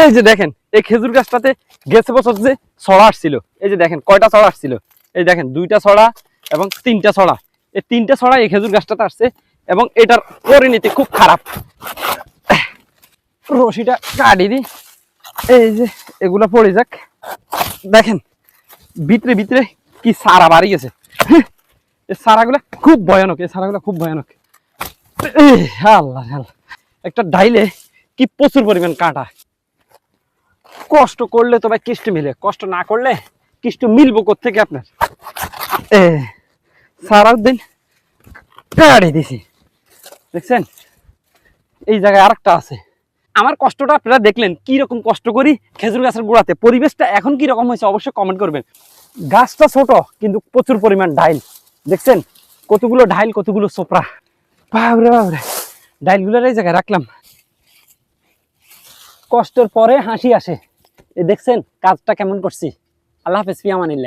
এই যে দেখেন এই খেজুর গাছটাতে গেছে বছর যে ছড়া আসছিল, এই যে দেখেন কয়টা ছড়া আসছিল, এই দেখেন 2টা ছড়া এবং 3টা ছড়া, এই 3টা ছড়া এই খেজুর গাছটাতে আসছে এবং এটার পরিণতি খুব খারাপ। রশিটা কাটি দিই, এই যে এগুলা পড়ে যাক। দেখেন ভিতরে ভিতরে কি সারা বাড়ি গেছে, এই সারাগুলা খুব ভয়ানক, এই সারাগুলা খুব ভয়ানক। আল্লাহ আল্লাহ, একটা ডাইলে কি প্রচুর পরিমাণ কাঁটা। কষ্ট করলে তো ভাই কিস্তি মিলে, কষ্ট না করলে কিস্তি মিলবো কোত্থেকে আপনার। সারাদিন কাটি দিছি, দেখছেন এই জায়গায় আরেকটা আছে। আমার কষ্টটা আপনারা দেখলেন, কি রকম কষ্ট করি খেজুর গাছের গোড়াতে। পরিবেশটা এখন কি রকম হয়েছে অবশ্যই কমেন্ট করবেন। গাছটা ছোট কিন্তু প্রচুর পরিমাণ ডাইল, দেখছেন কতগুলো ডাইল, কতগুলো সোপড়া। বাবরে বাবরে, ডাইলগুলোর এই জায়গায় রাখলাম। কষ্টের পরে হাসি আসে, এই দেখছেন কাজটা কেমন করছি। আল্লাহ হাফেজ, ফি আমানিল্লাহ।